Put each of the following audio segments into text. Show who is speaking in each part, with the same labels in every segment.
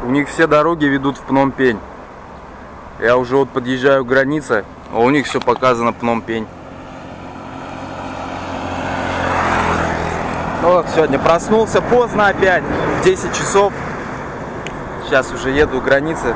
Speaker 1: У них все дороги ведут в Пномпень. Я уже вот подъезжаю к границе, а у них все показано Пномпень. Ну, сегодня проснулся поздно опять, в 10 часов. Сейчас уже еду к границе.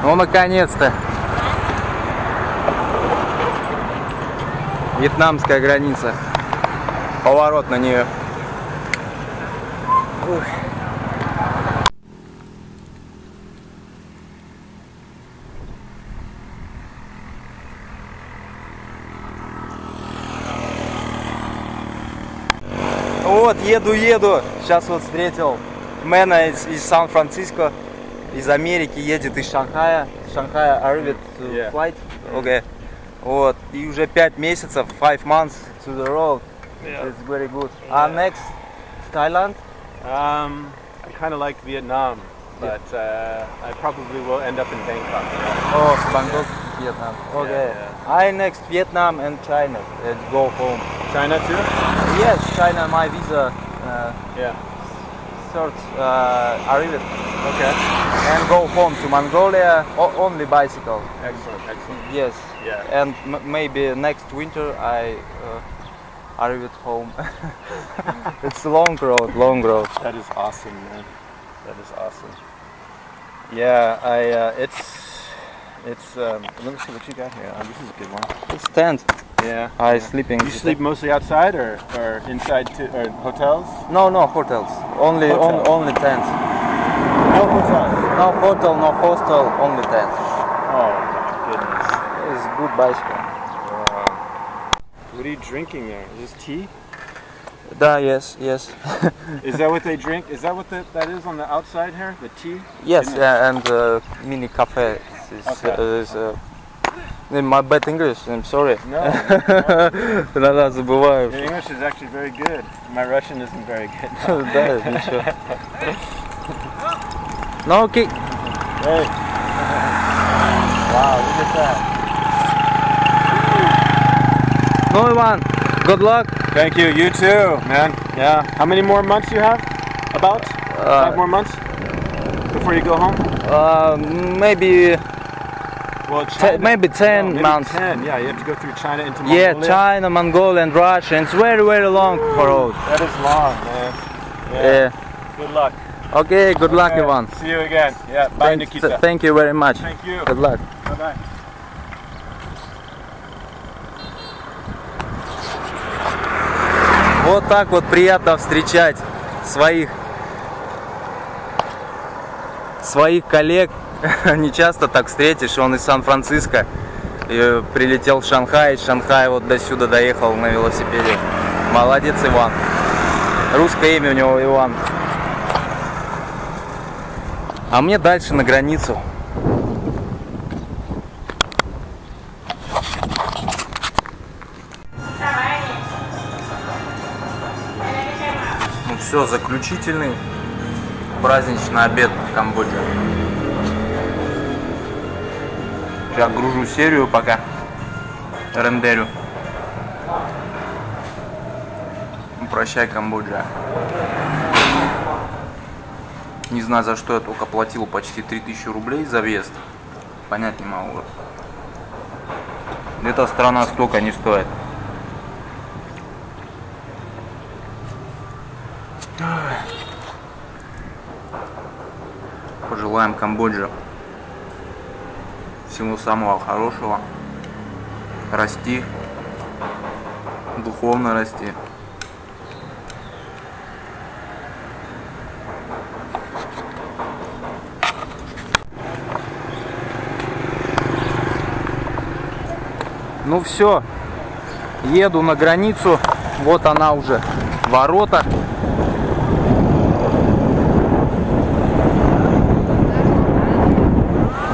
Speaker 1: Ну, наконец-то. Вьетнамская граница. Поворот на нее. Ух. Вот, еду. Сейчас вот встретил мэна из Сан-Франциско. Из Америки едет из Шанхая. Шанхая arrived to flight. Okay. Вот. И уже 5 месяцев, 5 months to the road. Yeah. It's very good. Next, Thailand?
Speaker 2: I kind of like Vietnam, but I probably will end up in Bangkok.
Speaker 1: Oh, Bangkok, Vietnam. Okay. I next Vietnam and China. Let's go home.
Speaker 2: China too?
Speaker 1: Yes, China. My visa. Arrived.
Speaker 2: Okay.
Speaker 1: And go home to Mongolia. Only bicycle.
Speaker 2: Excellent.
Speaker 1: Yes.
Speaker 2: Yeah.
Speaker 1: And maybe next winter I arrive at home. It's a long road.
Speaker 2: That is awesome, man. That is awesome.
Speaker 1: Yeah, it's let me see what you got here.
Speaker 2: This is a good one.
Speaker 1: It's tent.
Speaker 2: Yeah.
Speaker 1: Sleeping.
Speaker 2: You sleep mostly outside or inside too, or hotels?
Speaker 1: No hotels. Only tents.
Speaker 2: No hotels.
Speaker 1: No hotel, no hostel, only tents.
Speaker 2: Oh my goodness.
Speaker 1: It's a good bicycle.
Speaker 2: Wow. What are you drinking there? Is this tea?
Speaker 1: Yes.
Speaker 2: Is that what they drink? Is that what that is on the outside here? The tea?
Speaker 1: Yes, and mini cafe. My bad English, I'm sorry.
Speaker 2: No.
Speaker 1: Иногда забываю.
Speaker 2: Your English is actually very good. My Russian isn't very good.
Speaker 1: Да, ничего. No, okay.
Speaker 2: Hey.
Speaker 1: Wow, look at that. No, Ivan, good luck.
Speaker 2: Thank you. You too, man. Yeah. How many more months you have? About 5 more months before you go home?
Speaker 1: Maybe.
Speaker 2: Well, China,
Speaker 1: maybe 10
Speaker 2: maybe
Speaker 1: months.
Speaker 2: 10. Yeah, you have to go through China into Mongolia.
Speaker 1: Yeah, China, Mongolia, and Russia. It's very long road.
Speaker 2: That is long, man.
Speaker 1: Yeah.
Speaker 2: Good luck.
Speaker 1: Okay, good luck,
Speaker 2: Okay.
Speaker 1: Ivan.
Speaker 2: See you again. Yeah. Bye, Nikita.
Speaker 1: Thank you very much.
Speaker 2: Thank you.
Speaker 1: Good luck.
Speaker 2: Bye-bye.
Speaker 1: Вот так вот приятно встречать своих коллег. Не часто так встретишь. Он из Сан-Франциско и прилетел в Шанхай. Из Шанхая вот до сюда доехал на велосипеде. Молодец, Иван. Русское имя у него Иван. А мне дальше на границу. Ну все, заключительный праздничный обед в Камбодже. Сейчас гружу серию пока. Рендерю. Прощай, Камбоджа. Не знаю, за что я только платил почти 3000 рублей за въезд. Понять не могу. Эта страна столько не стоит. Пожелаем Камбодже всего самого хорошего. Расти. Духовно расти. Ну все, еду на границу, вот она уже, ворота.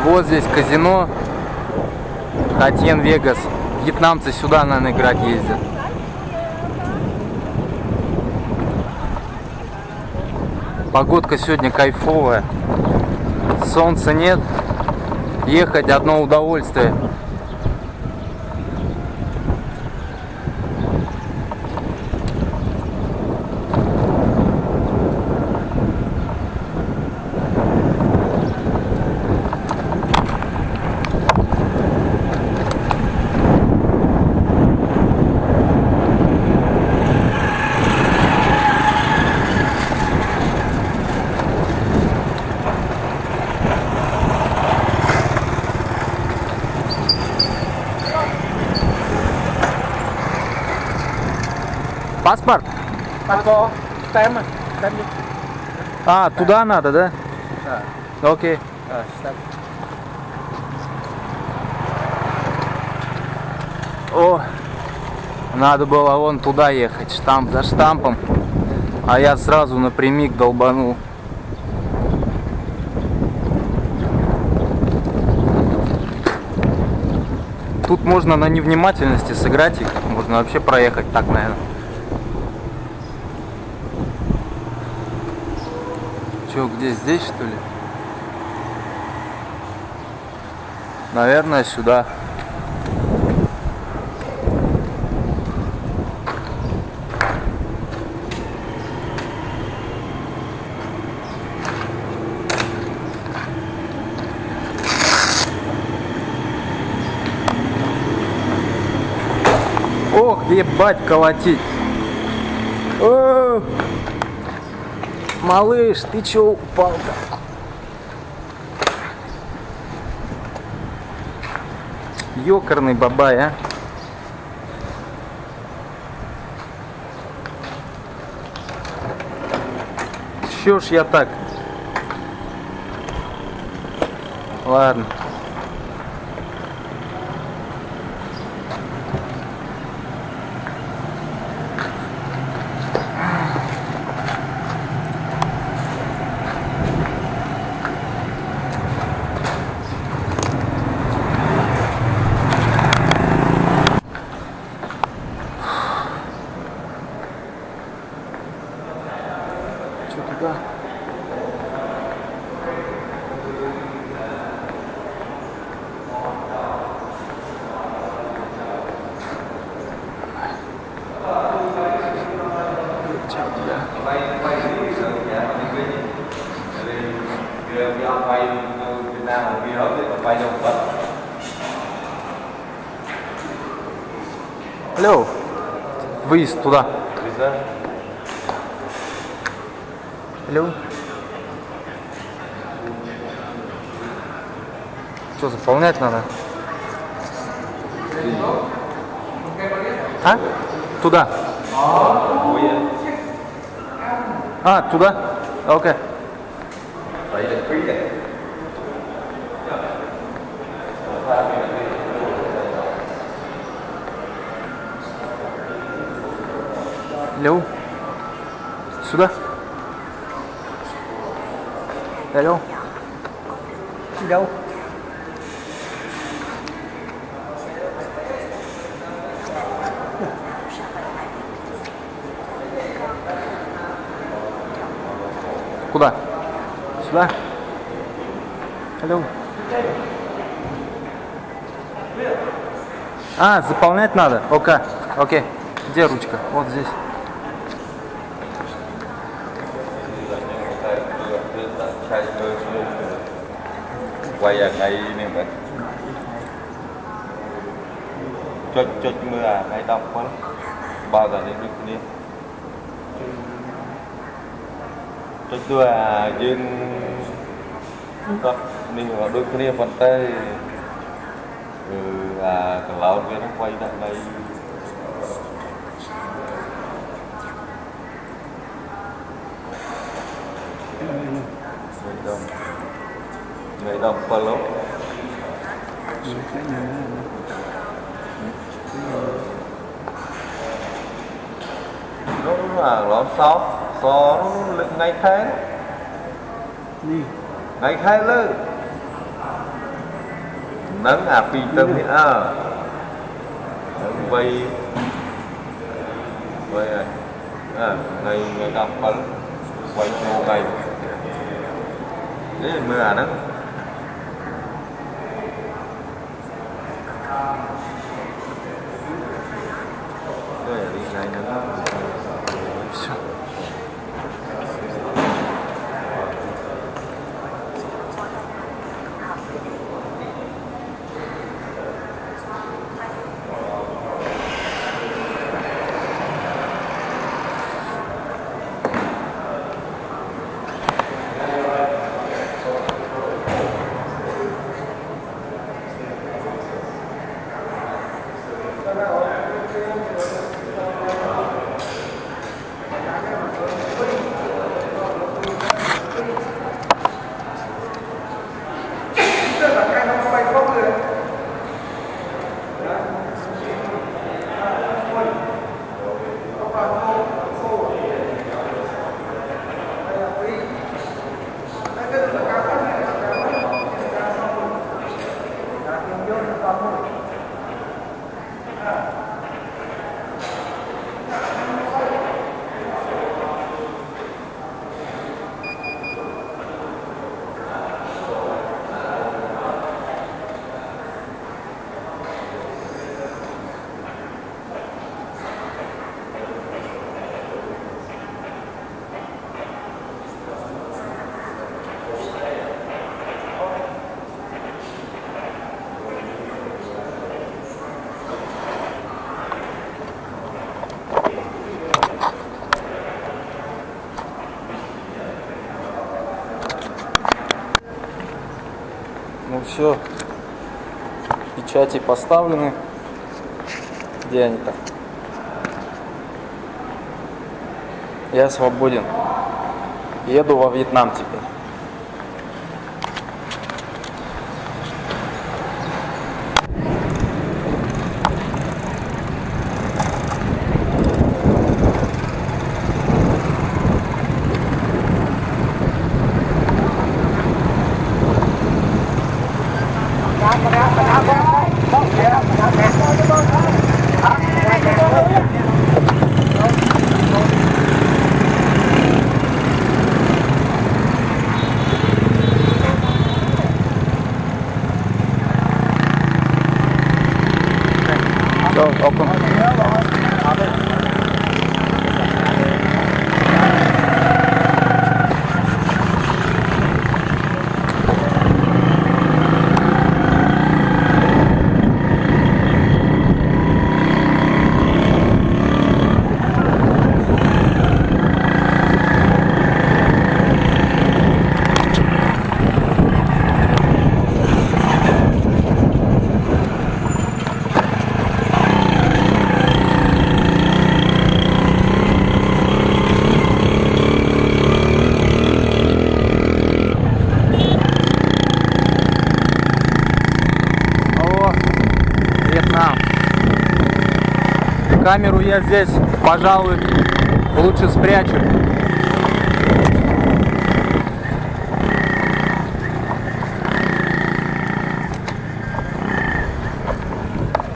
Speaker 1: Вот здесь казино, Хатьен Вегас. Вьетнамцы сюда, наверное, играть ездят. Погодка сегодня кайфовая, солнца нет, ехать одно удовольствие. Паспорт? А, туда надо, да? Да. Окей. О, надо было вон туда ехать, штамп за штампом. А я сразу напрямик долбанул. Тут можно на невнимательности сыграть их. Можно вообще проехать так, наверное. Че, где, здесь, что ли? Наверное, сюда. Ох, ебать, колотить. О! Малыш, ты чё упал-то? Ёкарный бабай, а? Чё ж я так? Ладно. Что туда? Алло, выезд туда. Алло. Что, заполнять надо? А? Туда. А, туда? Окей. Алло. Сюда. Алло. Алло. Куда? Сюда. Алло. А, заполнять надо? Окей. Окей. Где ручка? Вот здесь.
Speaker 3: Quay ở ngay này mà chốt mưa à ngay đông quá bao giờ đến được đi chốt mưa à dương có mình ở đôi kia phần tây cả lão kia nó quay tại đây người đông qua lỗ nó là nó xó ngay tháng ngay tháng luôn nắng à phi tâm thì vây này ngày đông qua quay vô ngày đấy mưa à nắng
Speaker 1: Все. Ну все, печати поставлены. Где они-то? Я свободен. Еду во Вьетнам теперь. Камеру я здесь, пожалуй, лучше спрячу.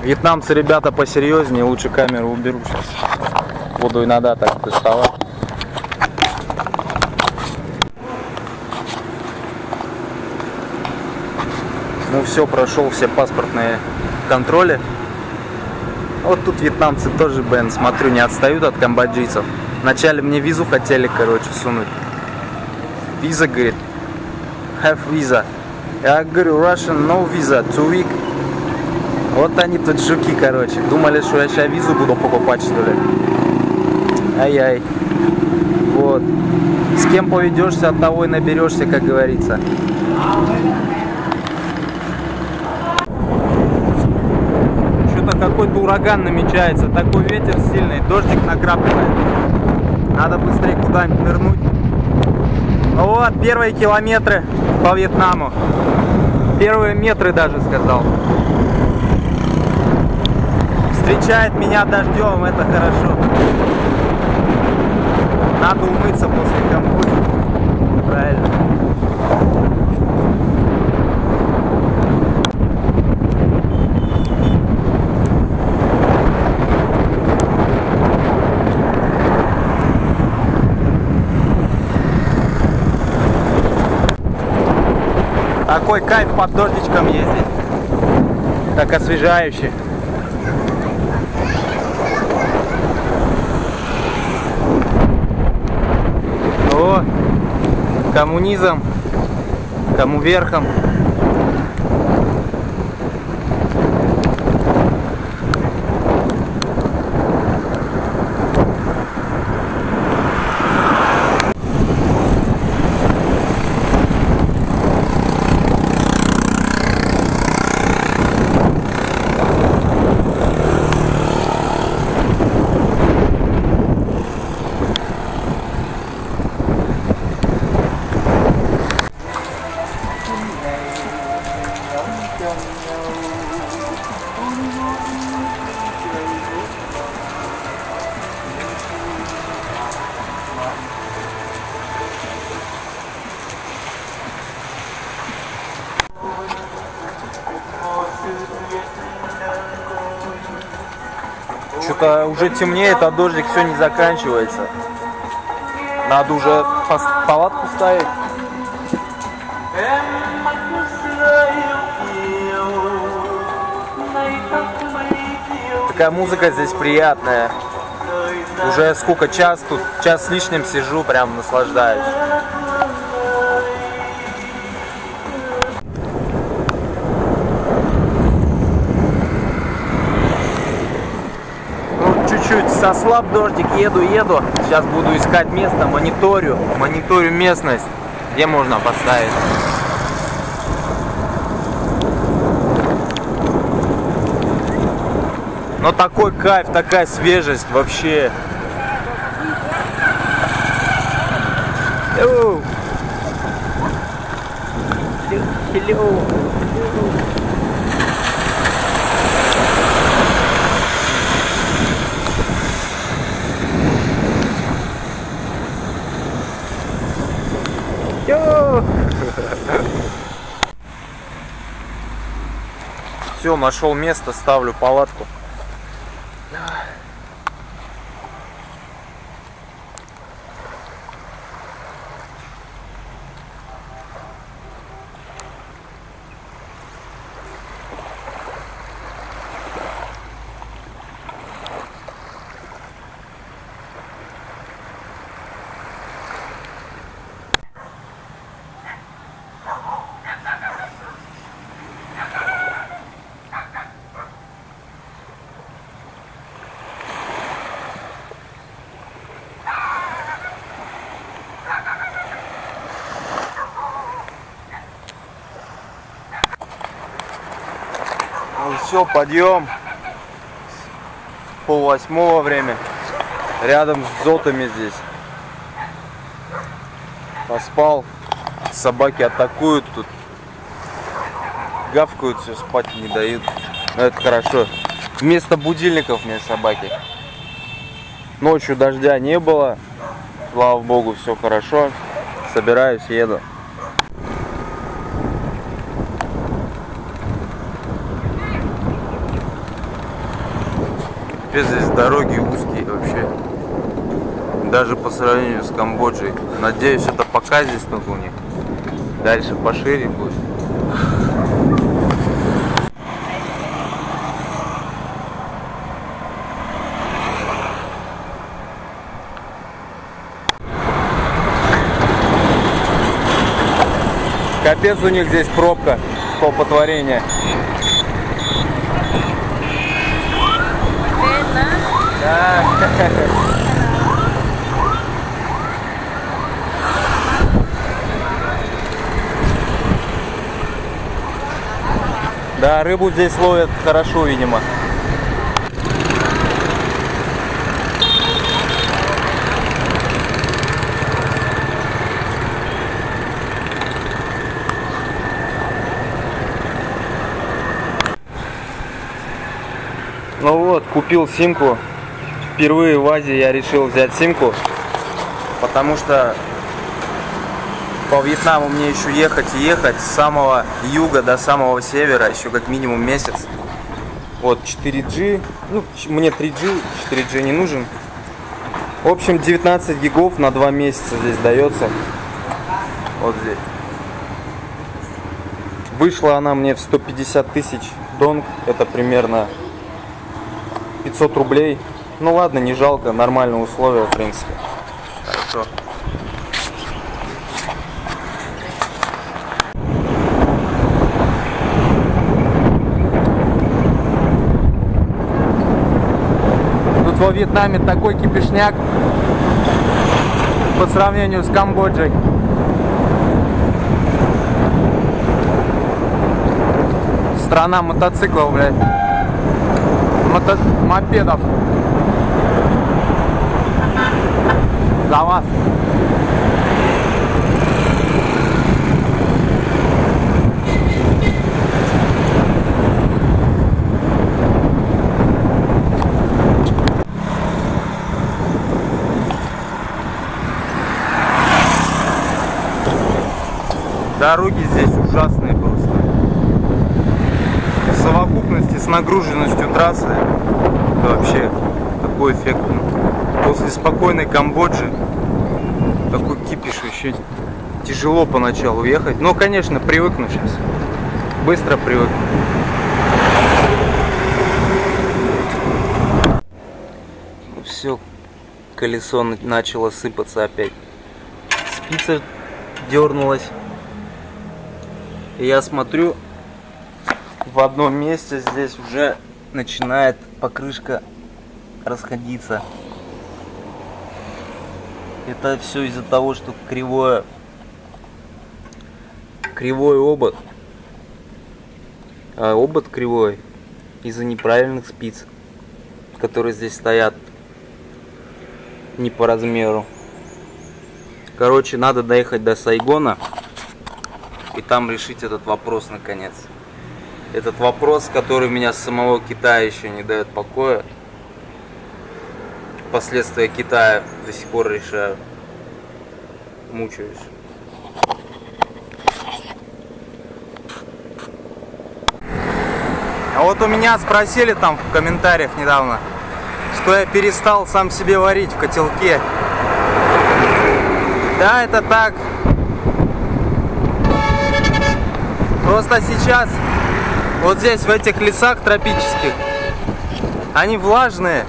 Speaker 1: Вьетнамцы ребята посерьезнее, лучше камеру уберу сейчас. Буду иногда так доставать. Ну все, прошел все паспортные в контроле. Вот тут вьетнамцы тоже, блин, смотрю, не отстают от камбоджийцев. Вначале мне визу хотели, короче, сунуть. Виза, говорит, have visa. Я говорю, Russian, no visa, too weak. Вот они тут жуки, короче. Думали, что я сейчас визу буду покупать, что ли. Ай-яй. Вот. С кем поведешься, от того и наберешься, как говорится. Что-то какой-то ураган намечается. Такой ветер сильный, дождик накрапывает. Надо быстрее куда-нибудь нырнуть. Вот, первые километры по Вьетнаму. Первые метры даже, сказал. Встречает меня дождем, это хорошо. Надо умыться после Камбоджи. Правильно. Такой кайф под дождичком ездить. Так освежающе. О, кому низом, кому верхом. Что-то уже темнеет, а дождик все не заканчивается. Надо уже палатку ставить. Такая музыка здесь приятная. Уже сколько, час тут, час с лишним сижу, прям наслаждаюсь. Чуть-чуть сослаб дождик, еду. Сейчас буду искать место, мониторю местность, где можно поставить. Но такой кайф, такая свежесть вообще. Hello. Все, нашел место, ставлю палатку. Все, подъем. 7:30 время. Рядом с зотами здесь. Поспал. Собаки атакуют тут. Гавкают, все, спать не дают. Но это хорошо. Вместо будильников мне собаки. Ночью дождя не было. Слава богу, все хорошо. Собираюсь, еду. Здесь дороги узкие вообще. Даже по сравнению с Камбоджей. Надеюсь, это пока здесь только у них. Дальше пошире будет. Капец, у них здесь пробка, столпотворение. Да. Да, рыбу здесь ловят хорошо, видимо. Ну вот, купил симку. Впервые в Азии я решил взять симку, потому что по Вьетнаму мне еще ехать и ехать с самого юга до самого севера, еще как минимум месяц. Вот 4G, ну мне 3G, 4G не нужен. В общем, 19 гигов на 2 месяца здесь дается. Вот здесь. Вышла она мне в 150 тысяч донг, это примерно 500 рублей. Ну ладно, не жалко, нормальные условия, в принципе. Хорошо. Тут во Вьетнаме такой кипишняк по сравнению с Камбоджей. Страна мотоциклов, блядь. Мопедов. За вас. Дороги здесь ужасные просто. В совокупности с нагруженностью трассы это вообще такой эффект. После спокойной Камбоджи такой кипиш, еще тяжело поначалу ехать. Но, конечно, привыкну сейчас. Быстро привыкну. Все, колесо начало сыпаться опять. Спица дернулась. И я смотрю, в одном месте здесь уже начинает покрышка расходиться. Это все из-за того, что кривой обод. А обод кривой из-за неправильных спиц, которые здесь стоят не по размеру. Короче, надо доехать до Сайгона и там решить этот вопрос наконец. Этот вопрос, который меня с самого Китая еще не дает покоя. Последствия Китая до сих пор решаю. Мучаюсь. А вот у меня спросили там в комментариях недавно, что я перестал сам себе варить в котелке. Да, это так. Просто сейчас вот здесь, в этих лесах тропических, они влажные.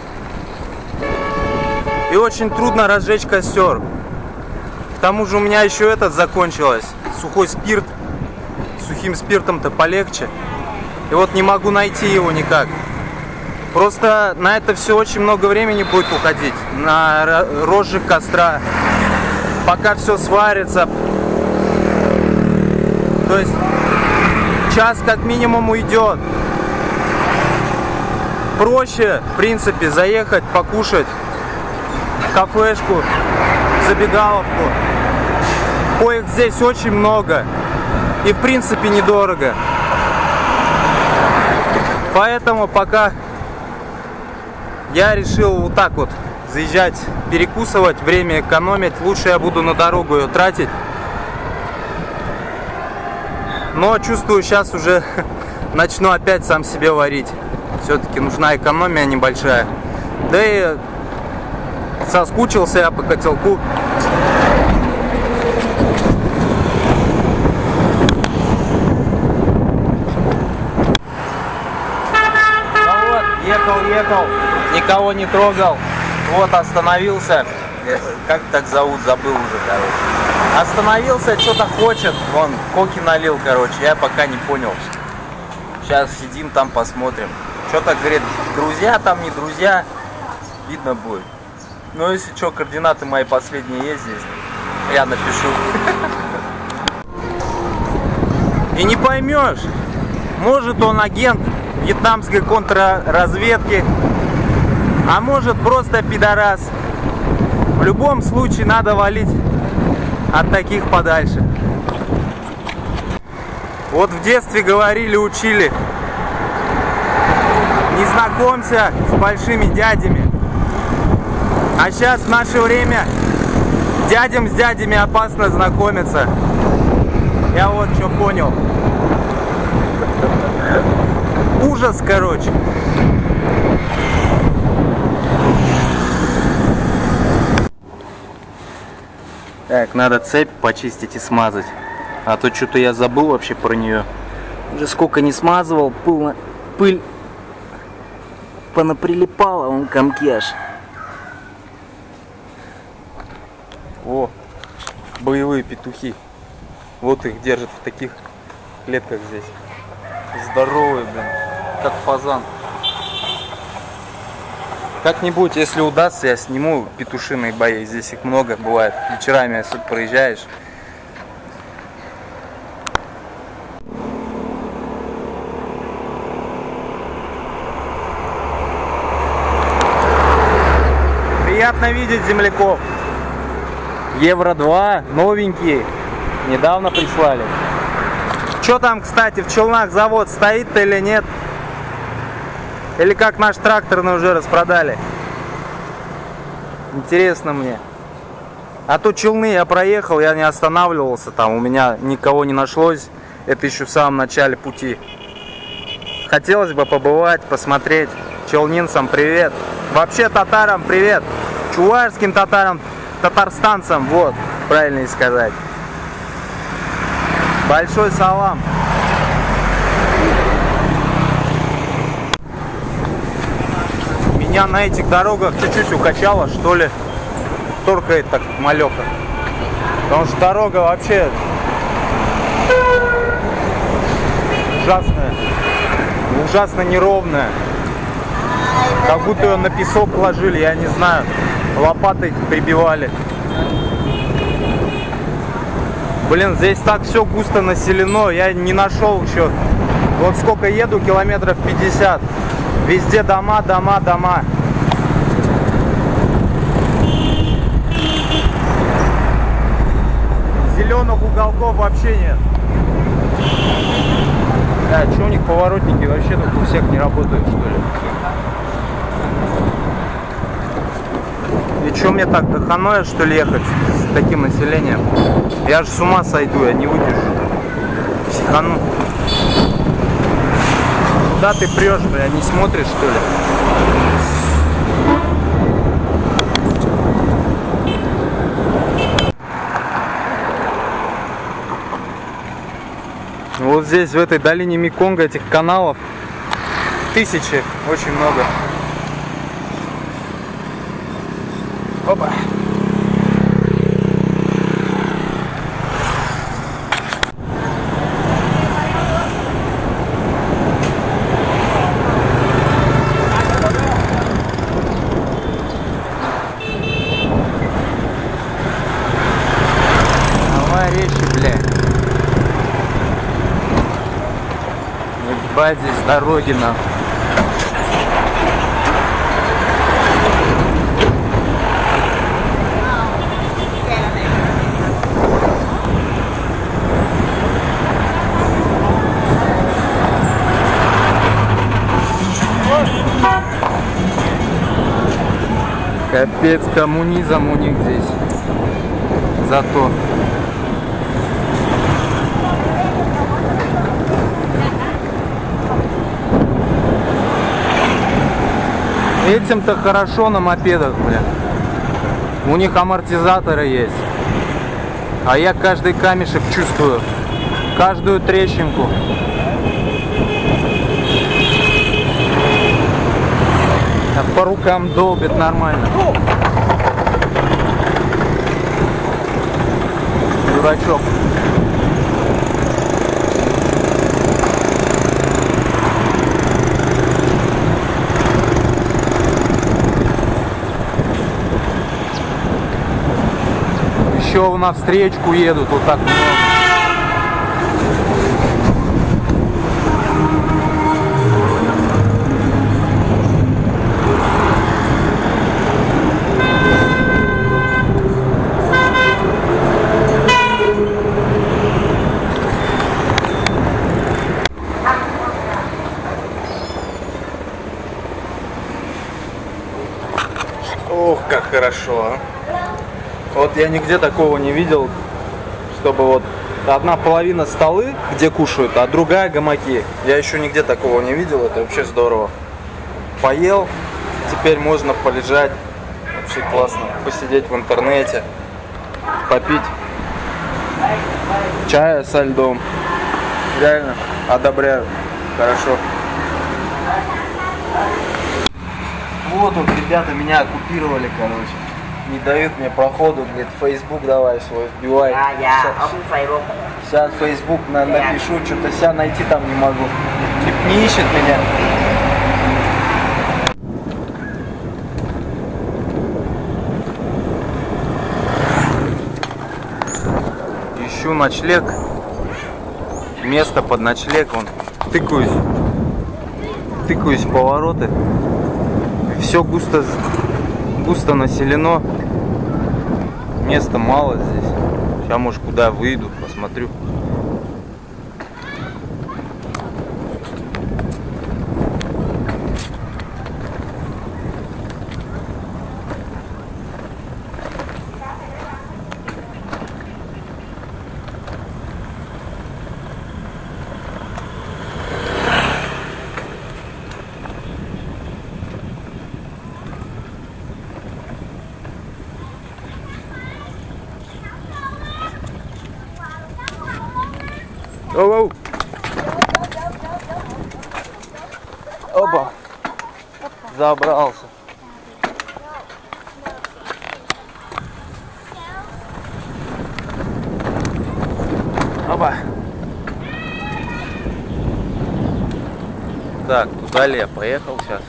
Speaker 1: И очень трудно разжечь костер. К тому же у меня еще этот закончилось. Сухой спирт. Сухим спиртом-то полегче. И вот не могу найти его никак. Просто на это все очень много времени будет уходить. На розжиг костра. Пока все сварится. То есть час как минимум уйдет. Проще, в принципе, заехать, покушать в кафешку, в забегаловку. Коих здесь очень много. И в принципе недорого. Поэтому пока я решил вот так вот заезжать, перекусывать, время экономить. Лучше я буду на дорогу ее тратить. Но чувствую, сейчас уже начну опять сам себе варить. Все-таки нужна экономия небольшая. Да и соскучился я по котелку. Ну вот, ехал, никого не трогал. Вот остановился. Как так зовут, забыл уже, короче. Остановился, что-то хочет. Вон, коки налил, короче. Я пока не понял. Сейчас сидим там, посмотрим. Что-то говорит, друзья там, не друзья. Видно будет. Ну, если что, координаты мои последние есть здесь. Я напишу. И не поймешь. Может, он агент вьетнамской контрразведки. А может, просто пидорас. В любом случае, надо валить от таких подальше. Вот в детстве говорили, учили: не знакомься с большими дядями. А сейчас в наше время дядям с дядями опасно знакомиться. Я вот что понял. Ужас, короче. Так, надо цепь почистить и смазать. А то что-то я забыл вообще про нее. Уже сколько не смазывал, пыль понаприлипала, вон комки аж. О, боевые петухи. Вот их держат в таких клетках здесь. Здоровые, блин, как фазан. Как-нибудь, если удастся, я сниму петушиные бои. Здесь их много бывает. Вечерами, если проезжаешь. Приятно видеть земляков. Евро 2, новенькие. Недавно прислали. Что там, кстати, в Челнах завод стоит-то или нет? Или как наш тракторный уже распродали? Интересно мне. А то Челны я проехал, я не останавливался там. У меня никого не нашлось. Это еще в самом начале пути. Хотелось бы побывать, посмотреть. Челнинцам привет. Вообще татарам привет. Чувашским татарам, татарстанцам, вот, правильно сказать. Большой салам. Меня на этих дорогах чуть-чуть укачало, что ли. Торкает так малёха. Потому что дорога вообще ужасная. Ужасно неровная. Как будто ее на песок ложили, я не знаю. Лопатой прибивали. Блин, здесь так все густо населено. Я не нашел еще. Вот сколько еду, километров 50. Везде дома, дома, дома. Зеленых уголков вообще нет. Да, что у них поворотники вообще тут у всех не работают, что ли? И что мне так, до Ханоя, что ли, ехать с таким населением? Я же с ума сойду, я не выдержу. Психану. Куда ты прешь, бля, не смотришь, что ли? Вот здесь, в этой долине Меконга, этих каналов тысячи, очень много. Опа. Давай речи, бля. Ебать, здесь дороги нам. Капец, коммунизм у них здесь. Зато. Этим-то хорошо на мопедах, бля. У них амортизаторы есть. А я каждый камешек чувствую. Каждую трещинку. По рукам долбит нормально. дурачок. Еще на встречку едут, вот так много. Ох, как хорошо, а. Вот я нигде такого не видел, чтобы вот одна половина столы, где кушают, а другая гамаки. Я еще нигде такого не видел, это вообще здорово. Поел, теперь можно полежать, вообще классно, посидеть в интернете, попить чая со льдом. Реально одобряю, хорошо. Вот ребята меня оккупировали, короче. Не дают мне проходу, говорит, Facebook давай свой вбивай. Сейчас Facebook напишу, что-то себя найти там не могу. Не ищет меня. Ищу ночлег. Место под ночлег. Вон. Тыкаюсь в повороты. Все густо населено. Места мало здесь. Сейчас, может, куда выйду, посмотрю. Оу-оу. Опа. Забрался. Опа. Так, туда ли я поехал сейчас?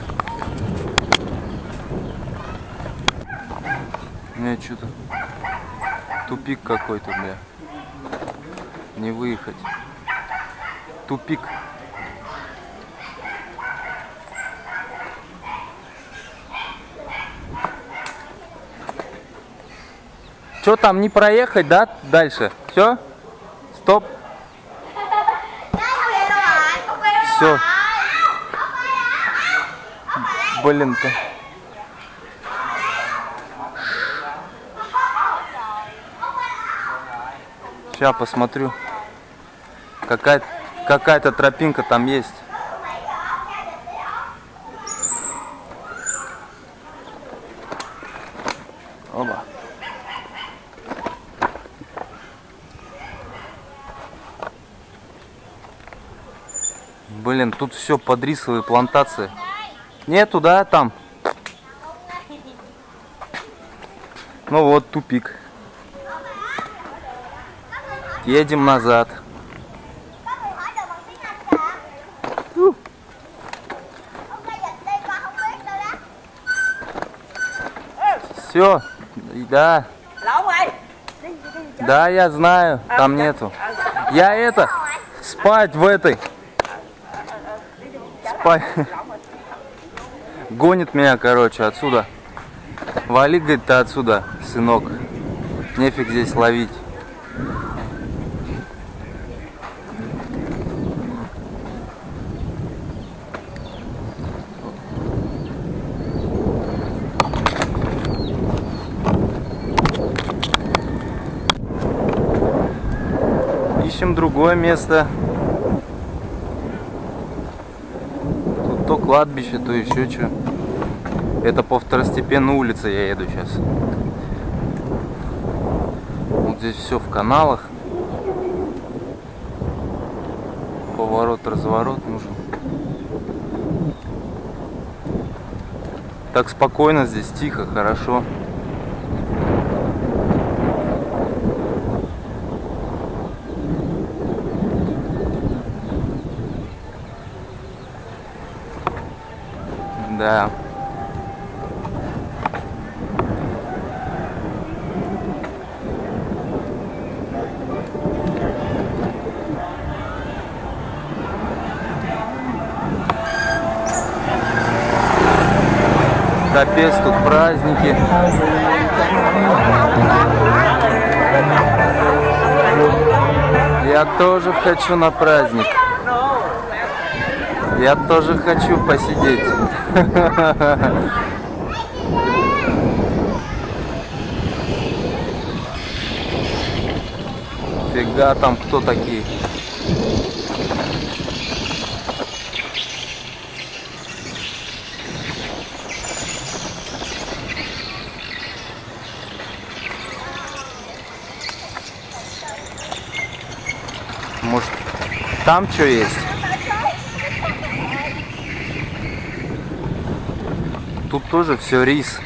Speaker 1: Нет, что-то тупик какой-то, бля. Не выехать. Тупик. Что там, не проехать, да? Дальше. Все? Стоп. Все. Блин-то. Сейчас посмотрю. Какая-то тропинка там есть. Оба. Блин, тут все под рисовые плантации. Нету, да, там? Ну вот, тупик. Едем назад. Все, да. Да, я знаю, там нету. Я это, спать в этой. Спать. Гонит меня, короче, отсюда. Вали, говорит, ты отсюда, сынок. Нефиг здесь ловить. Ищем другое место. Тут то кладбище, то еще что. Это по второстепенной улице я еду сейчас. Вот здесь все в каналах. Поворот-разворот нужен. Так спокойно здесь, тихо, хорошо. Да. Капец, тут праздники. Я тоже хочу на праздник. Я тоже хочу посидеть. Фига там кто такие? Может, там что есть? Тут тоже все рис.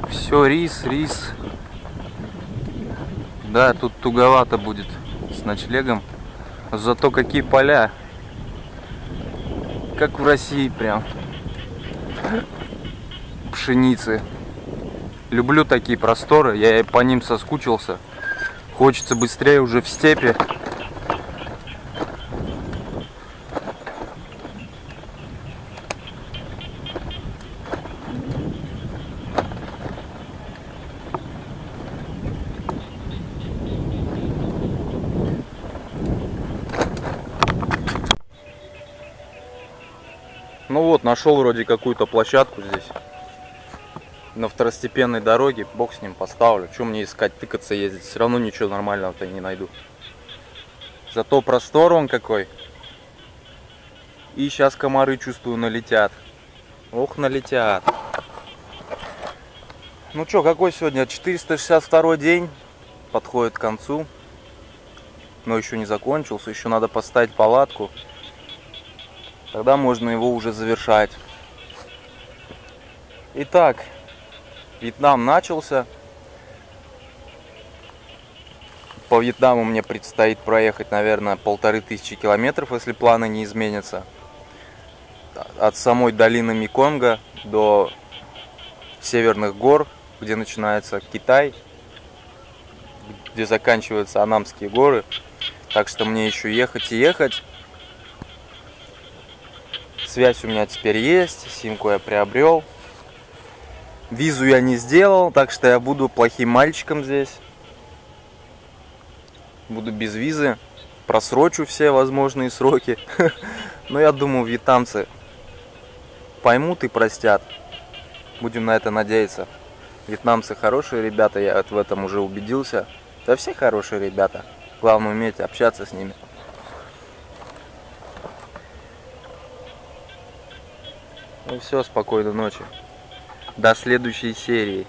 Speaker 1: Все рис, рис. Да, тут туговато будет с ночлегом. Зато какие поля. Как в России прям. Пшеницы. Люблю такие просторы, я по ним соскучился. Хочется быстрее уже в степи. Ну вот, нашел вроде какую-то площадку здесь. На второстепенной дороге, бог с ним, поставлю. Что мне искать, тыкаться, ездить? Все равно ничего нормального-то не найду. Зато простор он какой. И сейчас комары, чувствую, налетят. Ох, налетят. Ну что, какой сегодня? 462 день. Подходит к концу. Но еще не закончился. Еще надо поставить палатку. Тогда можно его уже завершать. Итак. Вьетнам начался. По Вьетнаму мне предстоит проехать, наверное, 1500 километров, если планы не изменятся. От самой долины Меконга до северных гор, где начинается Китай, где заканчиваются Аннамские горы. Так что мне еще ехать и ехать. Связь у меня теперь есть, симку я приобрел. Визу я не сделал, так что я буду плохим мальчиком здесь. Буду без визы. Просрочу все возможные сроки. Но я думаю, вьетнамцы поймут и простят. Будем на это надеяться. Вьетнамцы хорошие ребята, я в этом уже убедился. Да все хорошие ребята. Главное уметь общаться с ними. Ну все, спокойной ночи. До следующей серии.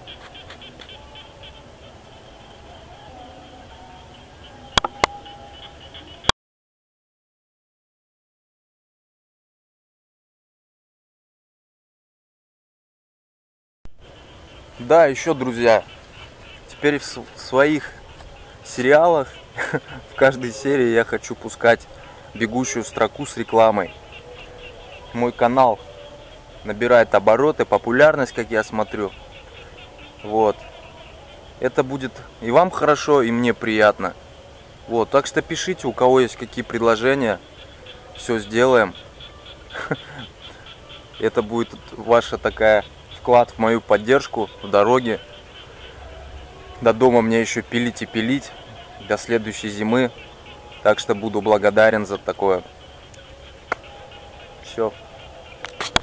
Speaker 1: Да, еще, друзья, теперь в своих сериалах в каждой серии я хочу пускать бегущую строку с рекламой. Мой канал набирает обороты, популярность, как я смотрю. Вот. Это будет и вам хорошо, и мне приятно. Вот. Так что пишите, у кого есть какие предложения. Все сделаем. Это будет ваша такая вклад в мою поддержку в дороге. До дома мне еще пилить и пилить. До следующей зимы. Так что буду благодарен за такое. Все.